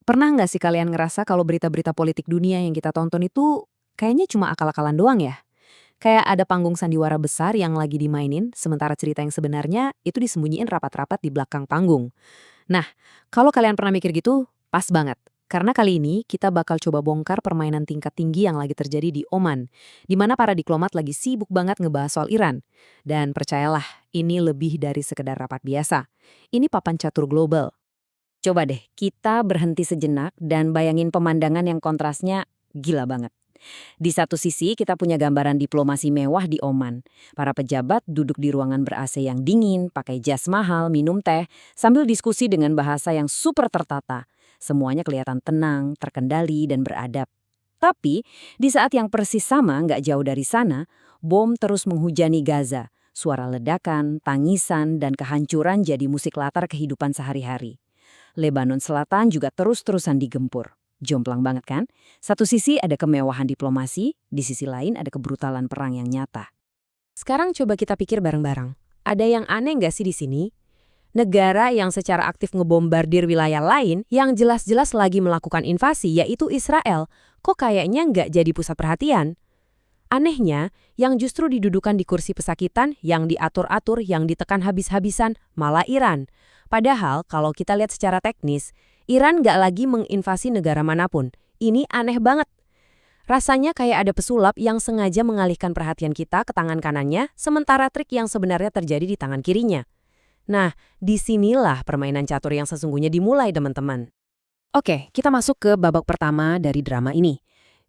Pernah nggak sih kalian ngerasa kalau berita-berita politik dunia yang kita tonton itu kayaknya cuma akal-akalan doang ya? Kayak ada panggung sandiwara besar yang lagi dimainin, sementara cerita yang sebenarnya itu disembunyiin rapat-rapat di belakang panggung. Nah, kalau kalian pernah mikir gitu, pas banget. Karena kali ini kita bakal coba bongkar permainan tingkat tinggi yang lagi terjadi di Oman, di mana para diplomat lagi sibuk banget ngebahas soal Iran. Dan percayalah, ini lebih dari sekedar rapat biasa. Ini papan catur global. Coba deh, kita berhenti sejenak dan bayangin pemandangan yang kontrasnya gila banget. Di satu sisi kita punya gambaran diplomasi mewah di Oman. Para pejabat duduk di ruangan ber-AC yang dingin, pakai jas mahal, minum teh, sambil diskusi dengan bahasa yang super tertata. Semuanya kelihatan tenang, terkendali, dan beradab. Tapi, di saat yang persis sama nggak jauh dari sana, bom terus menghujani Gaza. Suara ledakan, tangisan, dan kehancuran jadi musik latar kehidupan sehari-hari. Lebanon Selatan juga terus-terusan digempur. Jomplang banget kan? Satu sisi ada kemewahan diplomasi, di sisi lain ada kebrutalan perang yang nyata. Sekarang coba kita pikir bareng-barang. Ada yang aneh nggak sih di sini? Negara yang secara aktif ngebombardir wilayah lain yang jelas-jelas lagi melakukan invasi, yaitu Israel, kok kayaknya nggak jadi pusat perhatian? Anehnya, yang justru didudukan di kursi pesakitan, yang diatur-atur, yang ditekan habis-habisan, malah Iran. Padahal kalau kita lihat secara teknis, Iran nggak lagi menginvasi negara manapun. Ini aneh banget. Rasanya kayak ada pesulap yang sengaja mengalihkan perhatian kita ke tangan kanannya, sementara trik yang sebenarnya terjadi di tangan kirinya. Nah, disinilah permainan catur yang sesungguhnya dimulai, teman-teman. Oke, kita masuk ke babak pertama dari drama ini.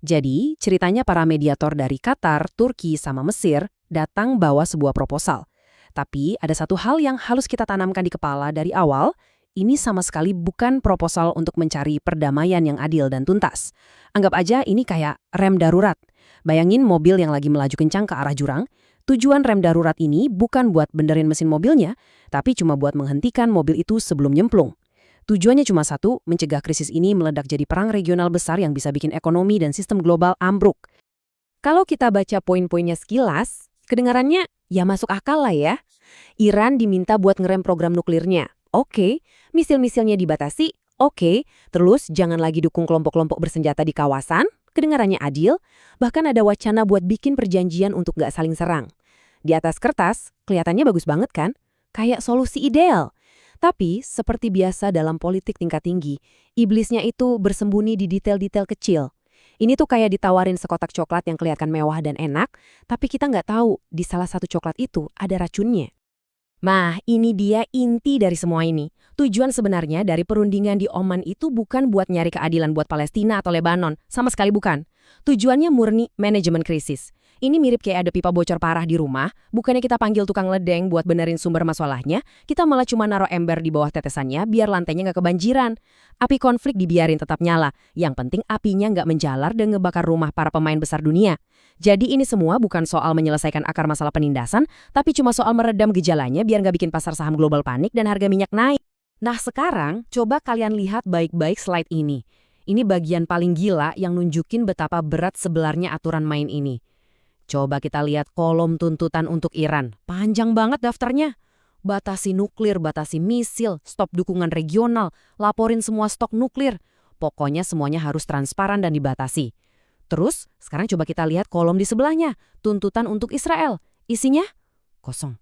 Jadi, ceritanya para mediator dari Qatar, Turki, sama Mesir datang bawa sebuah proposal. Tapi ada satu hal yang harus kita tanamkan di kepala dari awal, ini sama sekali bukan proposal untuk mencari perdamaian yang adil dan tuntas. Anggap aja ini kayak rem darurat. Bayangin mobil yang lagi melaju kencang ke arah jurang. Tujuan rem darurat ini bukan buat benerin mesin mobilnya, tapi cuma buat menghentikan mobil itu sebelum nyemplung. Tujuannya cuma satu, mencegah krisis ini meledak jadi perang regional besar yang bisa bikin ekonomi dan sistem global ambruk. Kalau kita baca poin-poinnya sekilas, kedengarannya ya masuk akal lah ya. Iran diminta buat ngerem program nuklirnya. Oke, misil-misilnya dibatasi. Oke, terus jangan lagi dukung kelompok-kelompok bersenjata di kawasan. Kedengarannya adil. Bahkan ada wacana buat bikin perjanjian untuk nggak saling serang. Di atas kertas, kelihatannya bagus banget kan? Kayak solusi ideal. Tapi, seperti biasa dalam politik tingkat tinggi, iblisnya itu bersembunyi di detail-detail kecil. Ini tuh kayak ditawarin sekotak coklat yang kelihatan mewah dan enak, tapi kita nggak tahu di salah satu coklat itu ada racunnya. Nah, ini dia inti dari semua ini. Tujuan sebenarnya dari perundingan di Oman itu bukan buat nyari keadilan buat Palestina atau Lebanon, sama sekali bukan. Tujuannya murni manajemen krisis. Ini mirip kayak ada pipa bocor parah di rumah, bukannya kita panggil tukang ledeng buat benerin sumber masalahnya, kita malah cuma naruh ember di bawah tetesannya biar lantainya nggak kebanjiran. Api konflik dibiarin tetap nyala, yang penting apinya nggak menjalar dan ngebakar rumah para pemain besar dunia. Jadi ini semua bukan soal menyelesaikan akar masalah penindasan, tapi cuma soal meredam gejalanya biar nggak bikin pasar saham global panik dan harga minyak naik. Nah sekarang, coba kalian lihat baik-baik slide ini. Ini bagian paling gila yang nunjukin betapa berat sebenarnya aturan main ini. Coba kita lihat kolom tuntutan untuk Iran. Panjang banget daftarnya. Batasi nuklir, batasi misil, stop dukungan regional, laporin semua stok nuklir. Pokoknya semuanya harus transparan dan dibatasi. Terus, sekarang coba kita lihat kolom di sebelahnya. Tuntutan untuk Israel. Isinya? Kosong.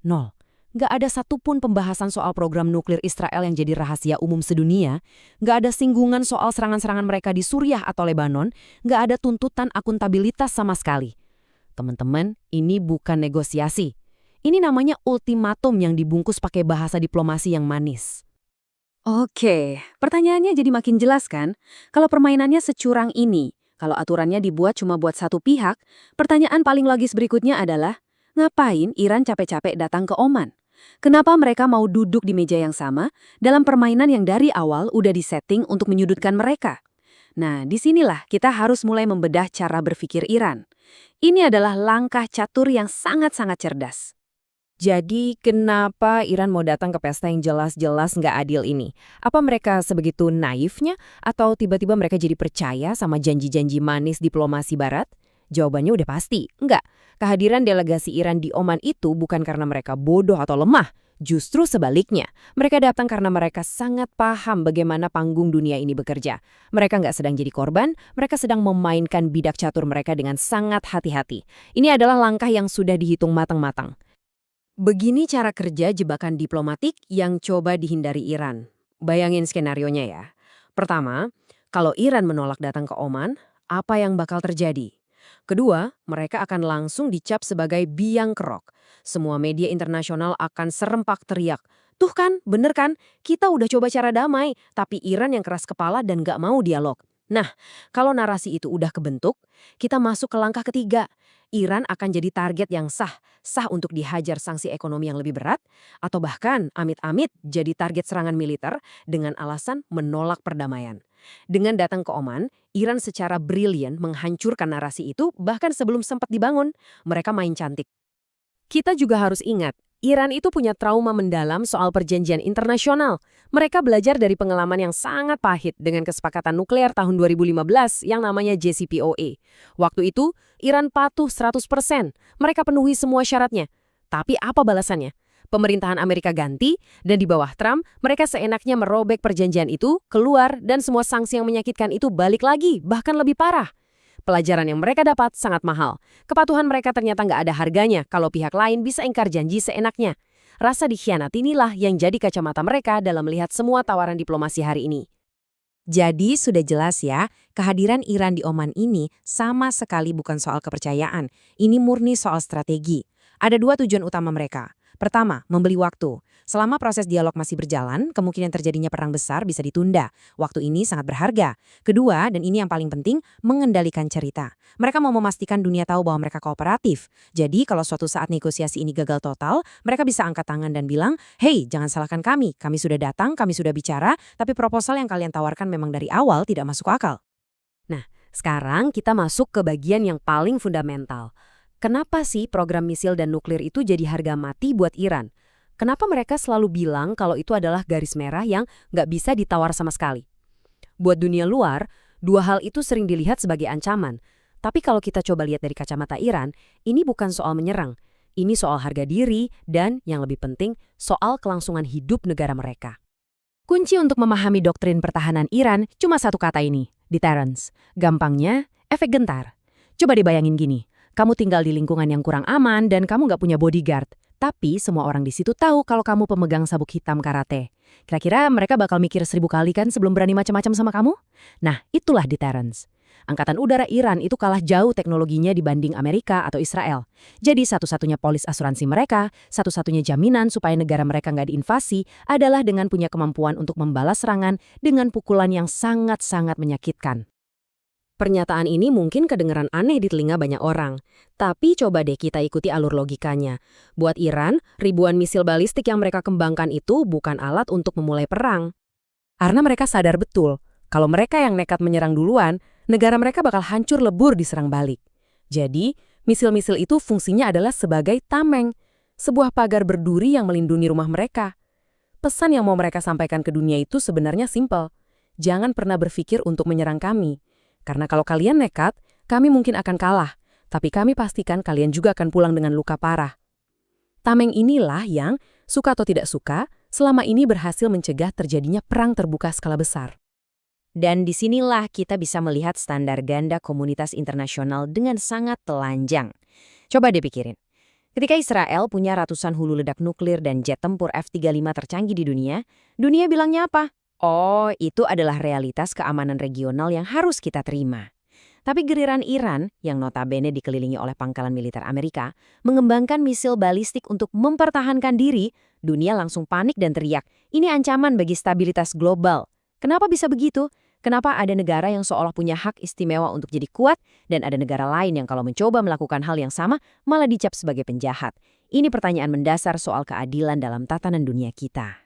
Nol. Nggak ada satupun pembahasan soal program nuklir Israel yang jadi rahasia umum sedunia. Nggak ada singgungan soal serangan-serangan mereka di Suriah atau Lebanon. Nggak ada tuntutan akuntabilitas sama sekali. Teman-teman, ini bukan negosiasi. Ini namanya ultimatum yang dibungkus pakai bahasa diplomasi yang manis. Oke, pertanyaannya jadi makin jelas kan? Kalau permainannya securang ini, kalau aturannya dibuat cuma buat satu pihak, pertanyaan paling logis berikutnya adalah, ngapain Iran capek-capek datang ke Oman? Kenapa mereka mau duduk di meja yang sama dalam permainan yang dari awal udah disetting untuk menyudutkan mereka? Nah, disinilah kita harus mulai membedah cara berpikir Iran. Ini adalah langkah catur yang sangat-sangat cerdas. Jadi, kenapa Iran mau datang ke pesta yang jelas-jelas nggak adil ini? Apa mereka sebegitu naifnya? Atau tiba-tiba mereka jadi percaya sama janji-janji manis diplomasi Barat? Jawabannya udah pasti, enggak. Kehadiran delegasi Iran di Oman itu bukan karena mereka bodoh atau lemah. Justru sebaliknya, mereka datang karena mereka sangat paham bagaimana panggung dunia ini bekerja. Mereka nggak sedang jadi korban, mereka sedang memainkan bidak catur mereka dengan sangat hati-hati. Ini adalah langkah yang sudah dihitung matang-matang. Begini cara kerja jebakan diplomatik yang coba dihindari Iran. Bayangin skenarionya ya. Pertama, kalau Iran menolak datang ke Oman, apa yang bakal terjadi? Kedua, mereka akan langsung dicap sebagai biang kerok. Semua media internasional akan serempak teriak. Tuh kan, bener kan? Kita udah coba cara damai, tapi Iran yang keras kepala dan gak mau dialog. Nah, kalau narasi itu udah kebentuk, kita masuk ke langkah ketiga. Iran akan jadi target yang sah untuk dihajar sanksi ekonomi yang lebih berat, atau bahkan amit-amit jadi target serangan militer dengan alasan menolak perdamaian. Dengan datang ke Oman, Iran secara brilian menghancurkan narasi itu bahkan sebelum sempat dibangun. Mereka main cantik. Kita juga harus ingat, Iran itu punya trauma mendalam soal perjanjian internasional. Mereka belajar dari pengalaman yang sangat pahit dengan kesepakatan nuklir tahun 2015 yang namanya JCPOA. Waktu itu, Iran patuh 100%. Mereka penuhi semua syaratnya. Tapi apa balasannya? Pemerintahan Amerika ganti, dan di bawah Trump, mereka seenaknya merobek perjanjian itu, keluar, dan semua sanksi yang menyakitkan itu balik lagi, bahkan lebih parah. Pelajaran yang mereka dapat sangat mahal. Kepatuhan mereka ternyata nggak ada harganya kalau pihak lain bisa ingkar janji seenaknya. Rasa dikhianati inilah yang jadi kacamata mereka dalam melihat semua tawaran diplomasi hari ini. Jadi sudah jelas ya, kehadiran Iran di Oman ini sama sekali bukan soal kepercayaan. Ini murni soal strategi. Ada dua tujuan utama mereka. Pertama, membeli waktu. Selama proses dialog masih berjalan, kemungkinan terjadinya perang besar bisa ditunda. Waktu ini sangat berharga. Kedua, dan ini yang paling penting, mengendalikan cerita. Mereka mau memastikan dunia tahu bahwa mereka kooperatif. Jadi, kalau suatu saat negosiasi ini gagal total, mereka bisa angkat tangan dan bilang, "Hey, jangan salahkan kami sudah datang, kami sudah bicara, tapi proposal yang kalian tawarkan memang dari awal tidak masuk akal." Nah, sekarang kita masuk ke bagian yang paling fundamental. Kenapa sih program misil dan nuklir itu jadi harga mati buat Iran? Kenapa mereka selalu bilang kalau itu adalah garis merah yang nggak bisa ditawar sama sekali? Buat dunia luar, dua hal itu sering dilihat sebagai ancaman. Tapi kalau kita coba lihat dari kacamata Iran, ini bukan soal menyerang. Ini soal harga diri dan, yang lebih penting, soal kelangsungan hidup negara mereka. Kunci untuk memahami doktrin pertahanan Iran cuma satu kata ini, deterrence. Gampangnya, efek gentar. Coba dibayangin gini. Kamu tinggal di lingkungan yang kurang aman dan kamu nggak punya bodyguard. Tapi semua orang di situ tahu kalau kamu pemegang sabuk hitam karate. Kira-kira mereka bakal mikir 1000 kali kan sebelum berani macam-macam sama kamu? Nah, itulah deterrence. Angkatan udara Iran itu kalah jauh teknologinya dibanding Amerika atau Israel. Jadi satu-satunya polis asuransi mereka, satu-satunya jaminan supaya negara mereka nggak diinvasi adalah dengan punya kemampuan untuk membalas serangan dengan pukulan yang sangat-sangat menyakitkan. Pernyataan ini mungkin kedengeran aneh di telinga banyak orang. Tapi coba deh kita ikuti alur logikanya. Buat Iran, ribuan misil balistik yang mereka kembangkan itu bukan alat untuk memulai perang. Karena mereka sadar betul, kalau mereka yang nekat menyerang duluan, negara mereka bakal hancur lebur diserang balik. Jadi, misil-misil itu fungsinya adalah sebagai tameng, sebuah pagar berduri yang melindungi rumah mereka. Pesan yang mau mereka sampaikan ke dunia itu sebenarnya simpel. Jangan pernah berpikir untuk menyerang kami. Karena kalau kalian nekat, kami mungkin akan kalah, tapi kami pastikan kalian juga akan pulang dengan luka parah. Tameng inilah yang, suka atau tidak suka, selama ini berhasil mencegah terjadinya perang terbuka skala besar. Dan disinilah kita bisa melihat standar ganda komunitas internasional dengan sangat telanjang. Coba dipikirin. Ketika Israel punya ratusan hulu ledak nuklir dan jet tempur F-35 tercanggih di dunia bilangnya apa? Oh, itu adalah realitas keamanan regional yang harus kita terima. Tapi giliran Iran, yang notabene dikelilingi oleh pangkalan militer Amerika, mengembangkan misil balistik untuk mempertahankan diri, dunia langsung panik dan teriak, ini ancaman bagi stabilitas global. Kenapa bisa begitu? Kenapa ada negara yang seolah punya hak istimewa untuk jadi kuat, dan ada negara lain yang kalau mencoba melakukan hal yang sama, malah dicap sebagai penjahat? Ini pertanyaan mendasar soal keadilan dalam tatanan dunia kita.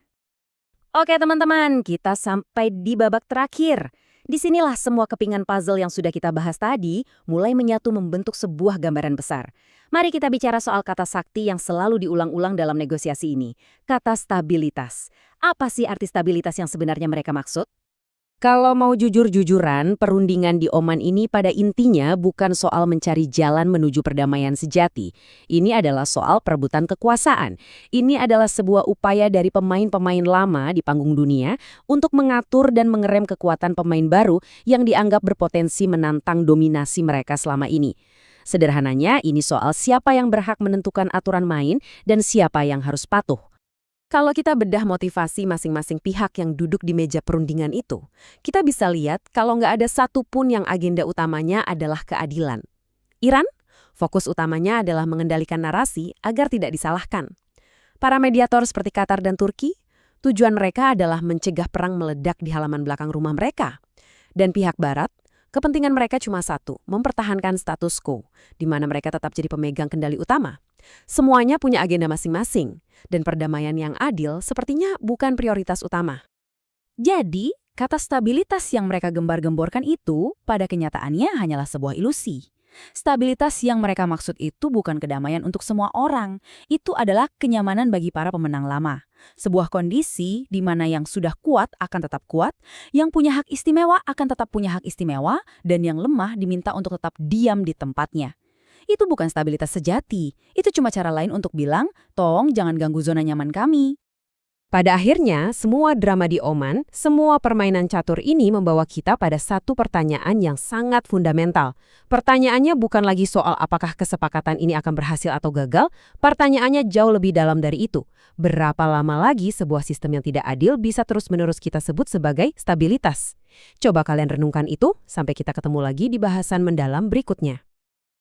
Oke teman-teman, kita sampai di babak terakhir. Disinilah semua kepingan puzzle yang sudah kita bahas tadi mulai menyatu membentuk sebuah gambaran besar. Mari kita bicara soal kata sakti yang selalu diulang-ulang dalam negosiasi ini. Kata stabilitas. Apa sih arti stabilitas yang sebenarnya mereka maksud? Kalau mau jujur-jujuran, perundingan di Oman ini pada intinya bukan soal mencari jalan menuju perdamaian sejati. Ini adalah soal perebutan kekuasaan. Ini adalah sebuah upaya dari pemain-pemain lama di panggung dunia untuk mengatur dan mengerem kekuatan pemain baru yang dianggap berpotensi menantang dominasi mereka selama ini. Sederhananya, ini soal siapa yang berhak menentukan aturan main dan siapa yang harus patuh. Kalau kita bedah motivasi masing-masing pihak yang duduk di meja perundingan itu, kita bisa lihat kalau nggak ada satupun yang agenda utamanya adalah keadilan. Iran, fokus utamanya adalah mengendalikan narasi agar tidak disalahkan. Para mediator seperti Qatar dan Turki, tujuan mereka adalah mencegah perang meledak di halaman belakang rumah mereka. Dan pihak Barat, kepentingan mereka cuma satu, mempertahankan status quo, di mana mereka tetap jadi pemegang kendali utama. Semuanya punya agenda masing-masing, dan perdamaian yang adil sepertinya bukan prioritas utama. Jadi, kata stabilitas yang mereka gembar-gemborkan itu pada kenyataannya hanyalah sebuah ilusi. Stabilitas yang mereka maksud itu bukan kedamaian untuk semua orang, itu adalah kenyamanan bagi para pemenang lama. Sebuah kondisi di mana yang sudah kuat akan tetap kuat, yang punya hak istimewa akan tetap punya hak istimewa, dan yang lemah diminta untuk tetap diam di tempatnya. Itu bukan stabilitas sejati, itu cuma cara lain untuk bilang, tolong jangan ganggu zona nyaman kami. Pada akhirnya, semua drama di Oman, semua permainan catur ini membawa kita pada satu pertanyaan yang sangat fundamental. Pertanyaannya bukan lagi soal apakah kesepakatan ini akan berhasil atau gagal, pertanyaannya jauh lebih dalam dari itu. Berapa lama lagi sebuah sistem yang tidak adil bisa terus-menerus kita sebut sebagai stabilitas? Coba kalian renungkan itu, sampai kita ketemu lagi di bahasan mendalam berikutnya.